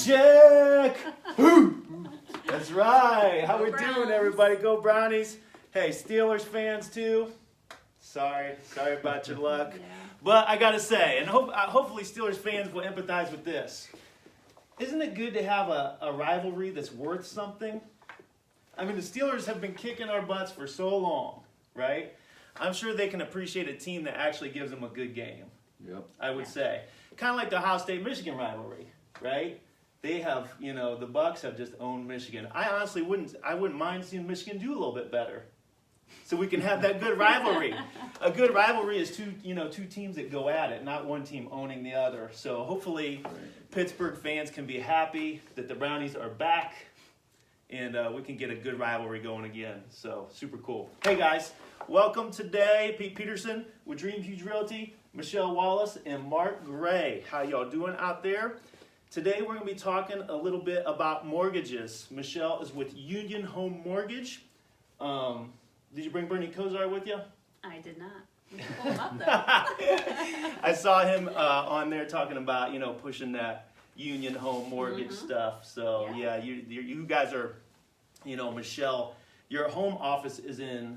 check. That's right. How we Browns. doing, everybody? Go Brownies. Hey, Steelers fans too. Sorry about your luck. Yeah. But I gotta say, and hopefully Steelers fans will empathize with this. Isn't it good to have a rivalry that's worth something? I mean, the Steelers have been kicking our butts for so long, right? I'm sure they can appreciate a team that actually gives them a good game. Yep. I would say. Kind of like the Ohio State-Michigan rivalry, right? They have, the Bucks have just owned Michigan. I honestly wouldn't mind seeing Michigan do a little bit better. So we can have that good rivalry. A good rivalry is two teams that go at it, not one team owning the other. So hopefully Pittsburgh fans can be happy that the Brownies are back and we can get a good rivalry going again. So super cool. Hey guys, welcome today. Pete Peterson with Dream Huge Realty, Michelle Wallace, and Mark Gray. How y'all doing out there? Today we're going to be talking a little bit about mortgages. Michelle is with Union Home Mortgage. Did you bring Bernie Kosar with you? I did not. We can pull him up though. I saw him on there talking about, pushing that Union Home Mortgage stuff. So yeah, you guys are, Michelle, your home office is in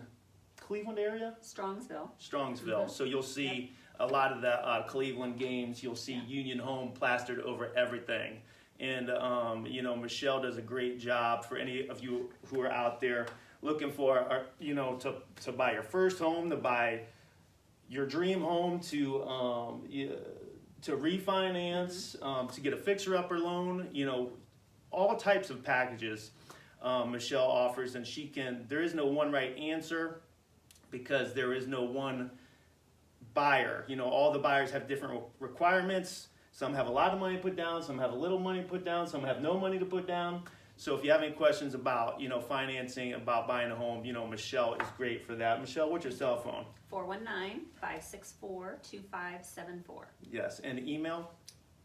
Cleveland area? Strongsville. So you'll see a lot of the Cleveland games. You'll see Union Home plastered over everything. And, Michelle does a great job for any of you who are out there looking for, to buy your first home, to buy your dream home, to refinance, to get a fixer-upper loan, all types of packages Michelle offers. And there is no one right answer because there is no one buyer. All the buyers have different requirements. Some have a lot of money put down, some have a little money put down, some have no money to put down. So if you have any questions about, financing, about buying a home, Michelle is great for that. Michelle, what's your cell phone? 419-564-2574. Yes, and email?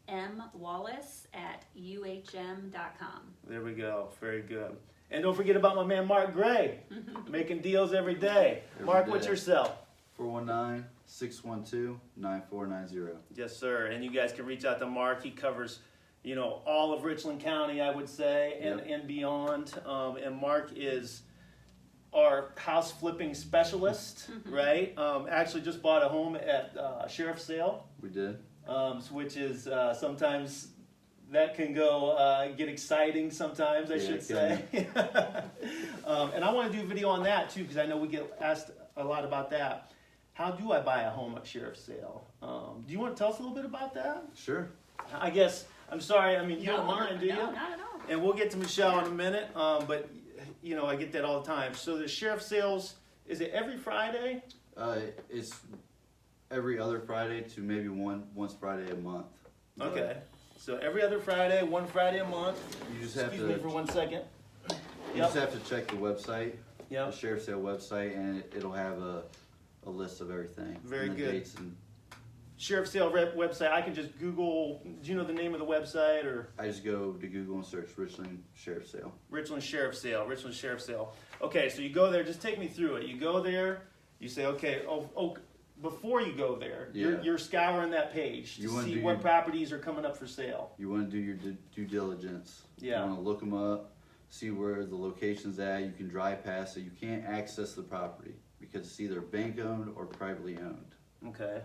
mwallace@uhm.com. There we go. Very good. And don't forget about my man Mark Gray, making deals every day. Mark, what's your cell? 419-612-9490. Yes, sir. And you guys can reach out to Mark. He covers all of Richland County, I would say, and beyond. And Mark is our house flipping specialist, right? Actually just bought a home at Sheriff's Sale. We did. Which is sometimes that can go get exciting sometimes, I should say. And I want to do a video on that too, because I know we get asked a lot about that. How do I buy a home at Sheriff's Sale? Do you want to tell us a little bit about that? Sure. I guess, I'm sorry, you don't mind, do you? No, not at all. And we'll get to Michelle in a minute, but, I get that all the time. So the Sheriff Sales, is it every Friday? It's every other Friday to maybe once Friday a month. Okay. So every other Friday, one Friday a month. You just have Excuse me for 1 second. You just have to check the website, Yep. the Sheriff's Sale website, and it'll have a list of everything. Very and the good. Dates and Sheriff Sale website. I can just Google. Do you know the name of the website or? I just go to Google and search Richland Sheriff's Sale. Richland Sheriff Sale. Richland Sheriff Sale. Okay, so you go there. Just take me through it. You go there. You say, okay. Before you go there, you're scouring that page to see what properties are coming up for sale. You want to do your due diligence. Yeah. You want to look them up, see where the location's at. You can drive past it. You can't access the property because it's either bank owned or privately owned. Okay.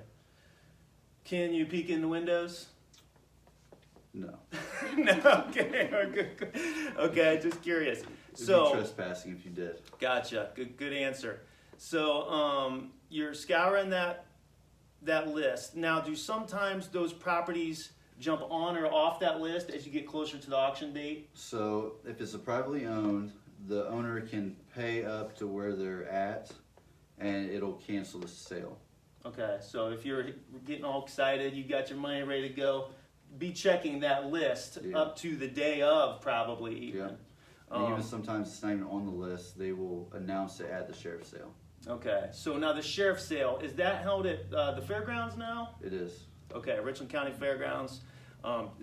Can you peek in the windows? No. No. Okay. Okay. Just curious. It'd be trespassing if you did. Gotcha. Good answer. So you're scouring that list. Now, do sometimes those properties jump on or off that list as you get closer to the auction date? So if it's a privately owned, the owner can pay up to where they're at, and it'll cancel the sale. Okay, so if you're getting all excited, you got your money ready to go, be checking that list up to the day of, probably even. Yeah. And even sometimes it's not even on the list. They will announce it at the Sheriff's Sale. Okay, so now the Sheriff's Sale, is that held at the fairgrounds now? It is. Okay, Richland County Fairgrounds,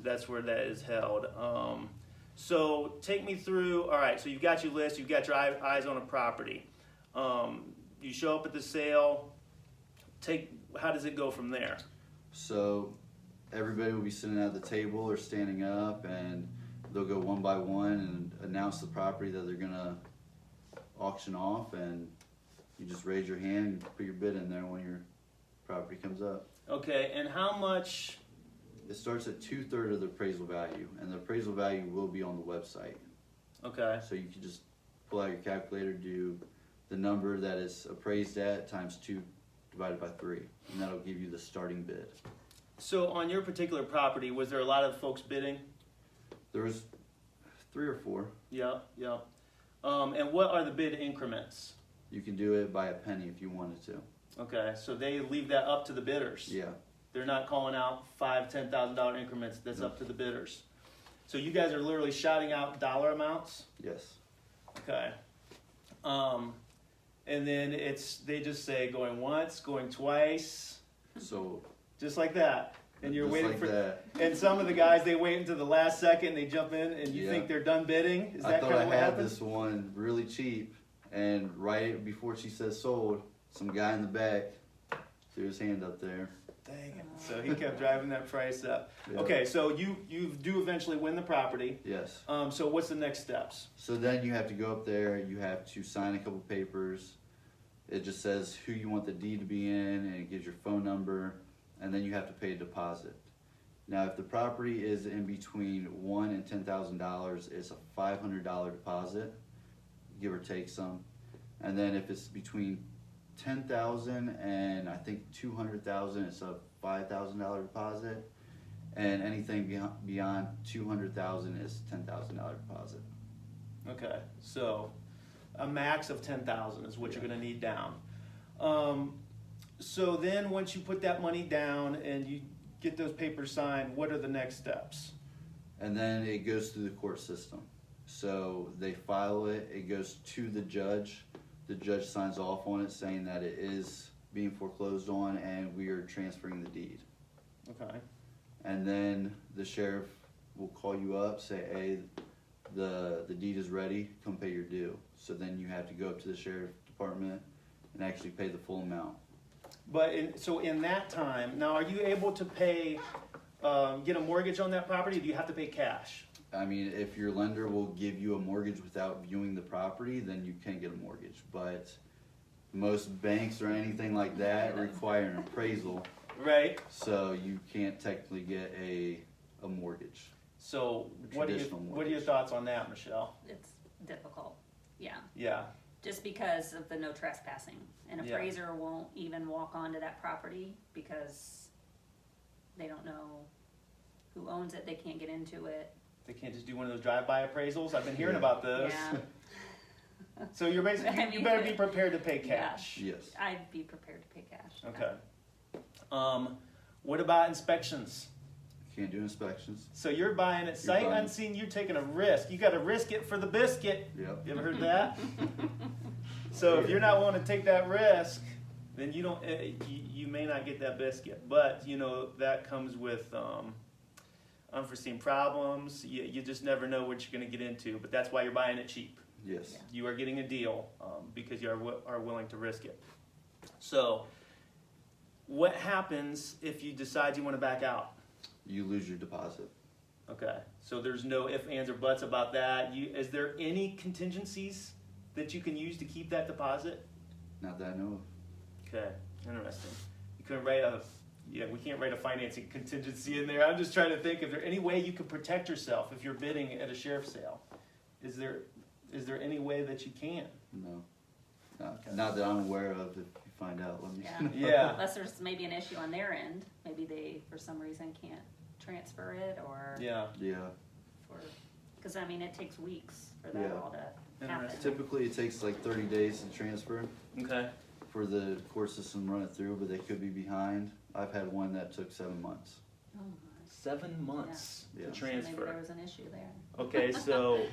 that's where that is held. So take me through, all right, so you've got your list, you've got your eyes on a property. You show up at the sale, how does it go from there? So everybody will be sitting at the table or standing up, and they'll go one by one and announce the property that they're gonna auction off, and you just raise your hand and put your bid in there when your property comes up. Okay, and how much? It starts at 2/3 of the appraisal value, and the appraisal value will be on the website. Okay, So you can just pull out your calculator, do the number that is appraised at times 2 divided by 3, and that'll give you the starting bid. so on your particular property, was there a lot of folks bidding? There was 3 or 4. Yeah, yeah. And what are the bid increments? You can do it by a penny if you wanted to. Okay, so they leave that up to the bidders. Yeah. They're not calling out $5,000-$10,000 increments. That's No. up to the bidders. So you guys are literally shouting out dollar amounts. Yes. Okay. And then they just say going once, going twice, So just like that. And you're just waiting like for. that. And some of the guys, they wait until the last second. They jump in, and you Yeah. think they're done bidding. Is I that thought kind I of what had happens? this one really cheap, and right before she says sold, some guy in the back threw his hand up there. Dang it! So he kept driving that price up. Yeah. Okay, so you do eventually win the property. Yes. So what's the next steps? So then you have to go up there, you have to sign a couple papers. It just says who you want the deed to be in, and it gives your phone number, and then you have to pay a deposit. Now, if the property is in between $1,000 and $10,000, it's a $500 deposit, give or take some. And then if it's between $10,000 and I think $200,000, it's a $5,000 deposit. And anything beyond $200,000 is $10,000 deposit. Okay, so a max of 10,000 is what you're Yeah. going to need down. So then once you put that money down and you get those papers signed, what are the next steps? And then it goes through the court system. So they file it, it goes to the judge. The judge signs off on it saying that it is being foreclosed on and we are transferring the deed. Okay. And then the sheriff will call you up, say, hey, the deed is ready, come pay your due. So then you have to go up to the sheriff department and actually pay the full amount. But in that time, now are you able to pay, get a mortgage on that property? Or do you have to pay cash? I mean, if your lender will give you a mortgage without viewing the property, then you can get a mortgage. But most banks or anything like that require an appraisal, Right. so you can't technically get a mortgage. So what are Traditional your mortgage. thoughts on that, Michelle? It's difficult, yeah, Yeah. just because of the no trespassing. An Yeah. appraiser won't even walk onto that property because they don't know who owns it, they can't get into it. They can't just do one of those drive-by appraisals. I've been hearing Yeah. about those. Yeah, So you're basically, I you mean, better be prepared to pay yeah. cash. Yes. I'd be prepared to pay cash. Okay. What about inspections? Can't do inspections. So you're buying it sight buying- unseen. You're taking a risk. You got to risk it for the biscuit. Yep. You ever heard that? So if you're not willing to take that risk, then you don't. You may not get that biscuit. But you know that comes with unforeseen problems. You just never know what you're going to get into. But that's why you're buying it cheap. Yes. Yeah. You are getting a deal because you are willing to risk it. So, what happens if you decide you want to back out? You lose your deposit. Okay, so there's no ifs, ands, or buts about that. Is there any contingencies that you can use to keep that deposit? Not that I know of. Okay, interesting. You couldn't write we can't write a financing contingency in there. I'm just trying to think if there any way you could protect yourself if you're bidding at a sheriff's sale. Is there any way that you can? No. Not that I'm aware of. If you find out, let me Yeah. Yeah. Unless there's maybe an issue on their end, maybe they, for some reason, can't transfer it or, Yeah. Yeah. because I mean, it takes weeks for that Yeah. all to happen. Interesting. Typically, it takes like 30 days to transfer Okay. for the court system to run it through, but they could be behind. I've had one that took 7 months. Oh my. 7 months Yeah. to So maybe there transfer. was an issue there. Okay, so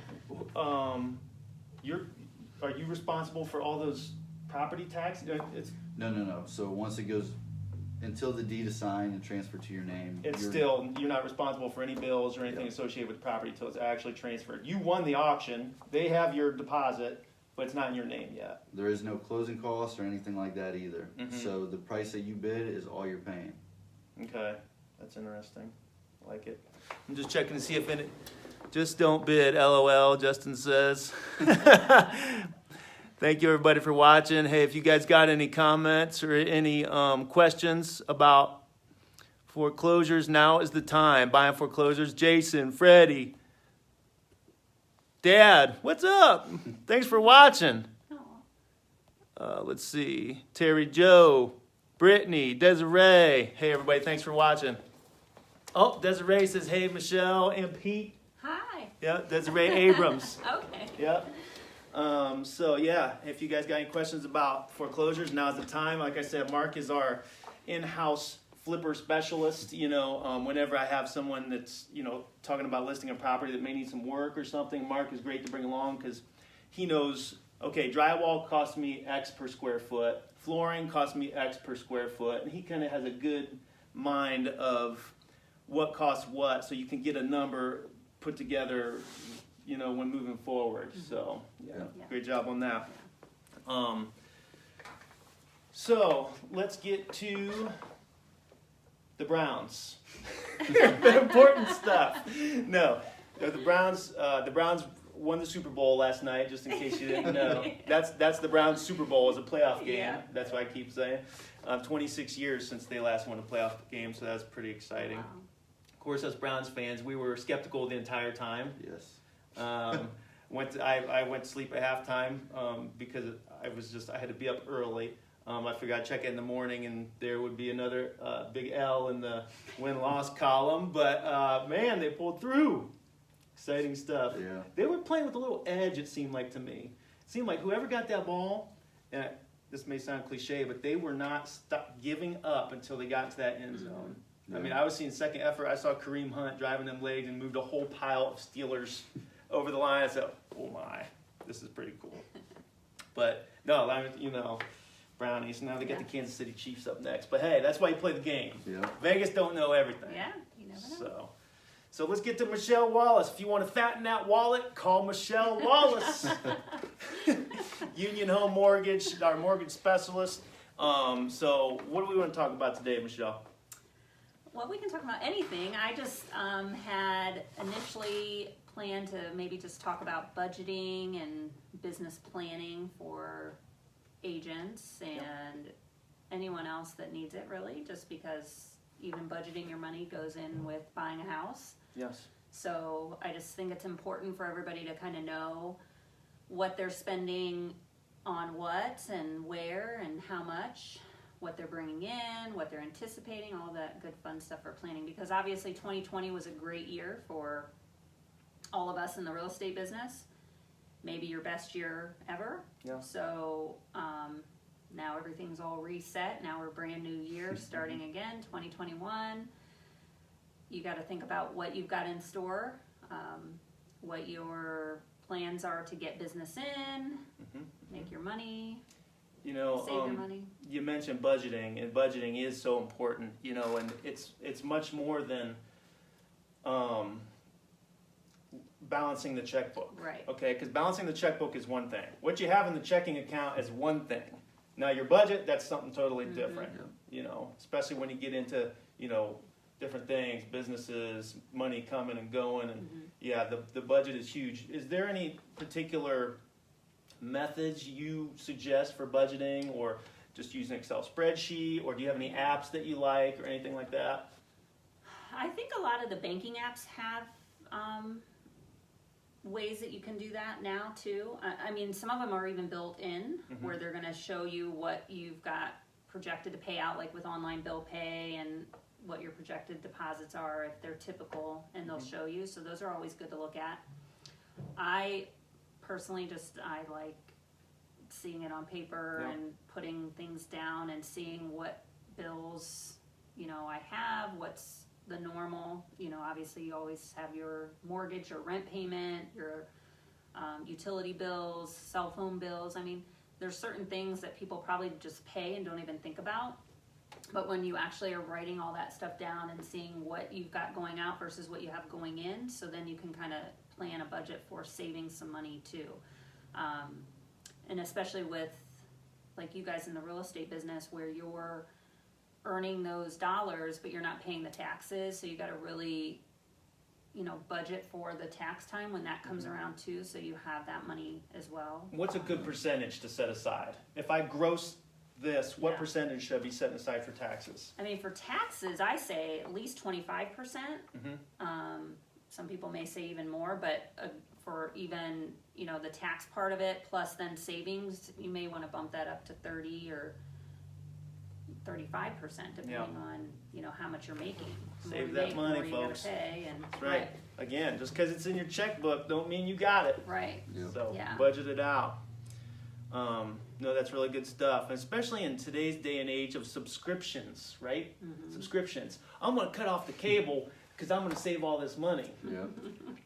are you responsible for all those property tax? It's No. So once it goes, until the deed is signed and transferred to your name, you're not responsible for any bills or anything Yeah. associated with the property until it's actually transferred. You won the auction. They have your deposit, but it's not in your name yet. there is no closing costs or anything like that either. Mhm. So the price that you bid is all you're paying. Okay, that's interesting. Like it. I'm just checking to see if any. Just don't bid, LOL, Justin says. Thank you, everybody, for watching. Hey, if you guys got any comments or any questions about foreclosures, now is the time. Buying foreclosures. Jason, Freddie, Dad, what's up? Thanks for watching. Let's see. Terry Joe, Brittany, Desiree. Hey, everybody, thanks for watching. Oh, Desiree says, hey, Michelle and Pete. Hi. Yeah, Desiree Abrams. Okay. Yeah. So yeah, if you guys got any questions about foreclosures, now's the time. Like I said, Mark is our in-house flipper specialist. Whenever I have someone that's, talking about listing a property that may need some work or something, Mark is great to bring along because he knows, okay, drywall costs me X per square foot, flooring costs me X per square foot, and he kind of has a good mind of what costs what, so you can get a number put together, when moving forward. So, yeah, great job on that. So let's get to the Browns. The important stuff. No, the Browns. The Browns won the Super Bowl last night. Just in case you didn't know, that's the Browns Super Bowl is a playoff game. Yeah. That's what I keep saying. 26 years since they last won a playoff game, so that's pretty exciting. Wow. Of course, us Browns fans, we were skeptical the entire time. Yes. I went to sleep at halftime because I had to be up early. I figured I'd check it in the morning and there would be another big L in the win-loss column. But man, they pulled through. Exciting stuff. Yeah. They were playing with a little edge, it seemed like to me. It seemed like whoever got that ball, and this may sound cliche, but they were not giving up until they got to that end zone. Yeah. I mean, I was seeing second effort. I saw Kareem Hunt driving them legs and moved a whole pile of Steelers over the line. I said, oh my, this is pretty cool. But no, Brownies. Now they got the Kansas City Chiefs up next. But hey, that's why you play the game. Yeah. Vegas don't know everything. Yeah, you never know. So let's get to Michelle Wallace. If you want to fatten that wallet, call Michelle Wallace. Union Home Mortgage, our mortgage specialist. So what do we want to talk about today, Michelle? Well, we can talk about anything. I just had initially planned to maybe just talk about budgeting and business planning for agents and anyone else that needs it, really, just because even budgeting your money goes in with buying a house. Yes. So I just think it's important for everybody to kind of know what they're spending on what and where and how much, what they're bringing in, what they're anticipating, all that good fun stuff for planning. Because obviously 2020 was a great year for all of us in the real estate business. Maybe your best year ever. Yeah. So now everything's all reset. Now we're brand new year starting again, 2021. You got to think about what you've got in store, what your plans are to get business in, make your money, save your money. You mentioned budgeting, and budgeting is so important, and it's much more than balancing the checkbook. Right. Okay, because balancing the checkbook is one thing. What you have in the checking account is one thing. Now your budget, that's something totally different. Especially when you get into, different things, businesses, money coming and going, and the budget is huge. Is there any particular methods you suggest for budgeting, or just use an Excel spreadsheet, or do you have any apps that you like or anything like that? I think a lot of the banking apps have ways that you can do that now too. I mean, some of them are even built in where they're going to show you what you've got projected to pay out, like with online bill pay, and what your projected deposits are if they're typical, and they'll show you. So those are always good to look at. I personally I like seeing it on paper and putting things down and seeing what bills I have, what's the normal. Obviously you always have your mortgage or rent payment, your utility bills, cell phone bills. I mean, there's certain things that people probably just pay and don't even think about. But when you actually are writing all that stuff down and seeing what you've got going out versus what you have going in, so then you can kind of plan a budget for saving some money too. And especially with like you guys in the real estate business where you're earning those dollars, but you're not paying the taxes. So you got to really, budget for the tax time when that comes around too. So you have that money as well. What's a good percentage to set aside? If I gross this, what Yeah. percentage should I be setting aside for taxes? I mean, for taxes, I say at least 25%. Mhm. Some people may say even more, but for even, the tax part of it, plus then savings, you may want to bump that up to 30 or 35%, depending on, how much you're making. The more Save you that make, money, the more you gotta folks. pay, and, That's right. Again, just because it's in your checkbook don't mean you got it. Right. Yep. So Yeah. budget it out. No, that's really good stuff, especially in today's day and age of subscriptions, right? Mm-hmm. Subscriptions. I'm going to cut off the cable because I'm going to save all this money. Yep.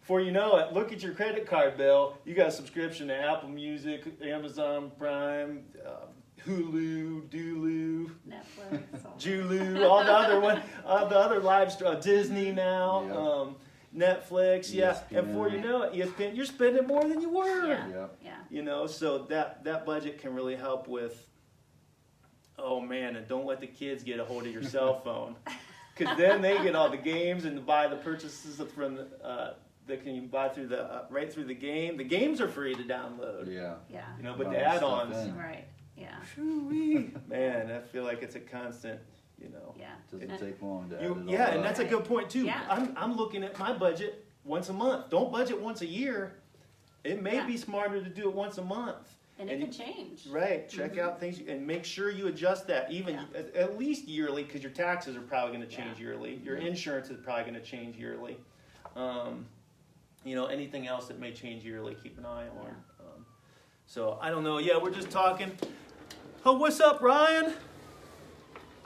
Before you know it, look at your credit card bill. You got a subscription to Apple Music, Amazon Prime, Hulu, Dulu, Netflix. all- Julu, all the other live Disney now, Netflix, yeah. And before you know it, you're spending more than you were. Yeah. Yep. Yeah. So that budget can really help with. Oh man, and don't let the kids get a hold of your cell phone, because then they get all the games and buy the purchases from that can you buy through the right through the game. The games are free to download. Yeah. Yeah. But Buy the stuff add-ons, in. Right. Yeah. Shoo-wee. Man, I feel like it's a constant. Yeah. Doesn't take long to add it all Yeah, and up. that's a good point too. Yeah. I'm looking at my budget once a month. Don't budget once a year. It may Yeah. be smarter to do it once a month. And it can change. Right, check out things and make sure you adjust that even Yeah. at least yearly, because your taxes are probably going to change yearly. Your Yeah. insurance is probably going to change yearly. Anything else that may change yearly, keep an eye on. So I don't know. Yeah, we're just talking. Oh, what's up, Ryan?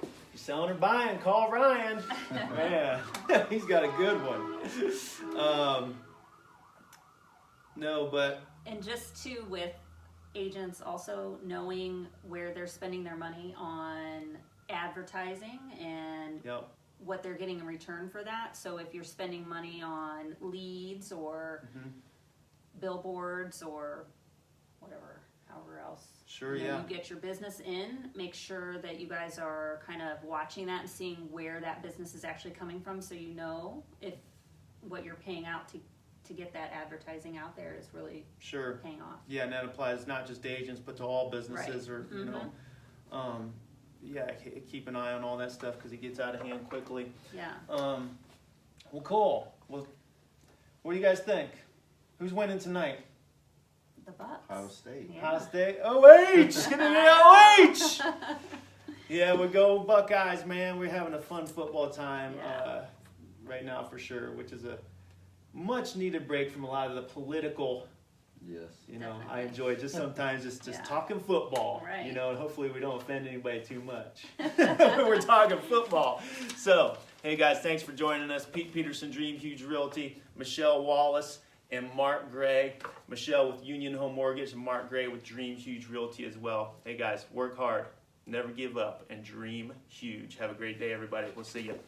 You selling or buying? Call Ryan. Man, he's got a good one. No, but And just too, with agents also knowing where they're spending their money on advertising and yep. what they're getting in return for that. So if you're spending money on leads or billboards or whatever, however else, Sure, you yeah. get your business in, make sure that you guys are kind of watching that and seeing where that business is actually coming from, so you know if what you're paying out to get that advertising out there is really Sure. paying off. Yeah, and that applies not just to agents, but to all businesses, Right. or keep an eye on all that stuff because it gets out of hand quickly. Yeah. Well, cool. Well, what do you guys think? Who's winning tonight? The Bucks. Ohio State. Yeah. Ohio State. OH! Get it, OH! Yeah, we go Buckeyes, man. We're having a fun football time right now for sure, which is a much needed break from a lot of the political. Yes. I Definitely. enjoy just sometimes just Yeah. talking football, Right. and hopefully we don't offend anybody too much when we're talking football. So, hey guys, thanks for joining us. Pete Peterson, Dream Huge Realty, Michelle Wallace, and Mark Gray. Michelle with Union Home Mortgage, and Mark Gray with Dream Huge Realty as well. Hey guys, work hard, never give up, and dream huge. Have a great day, everybody. We'll see you.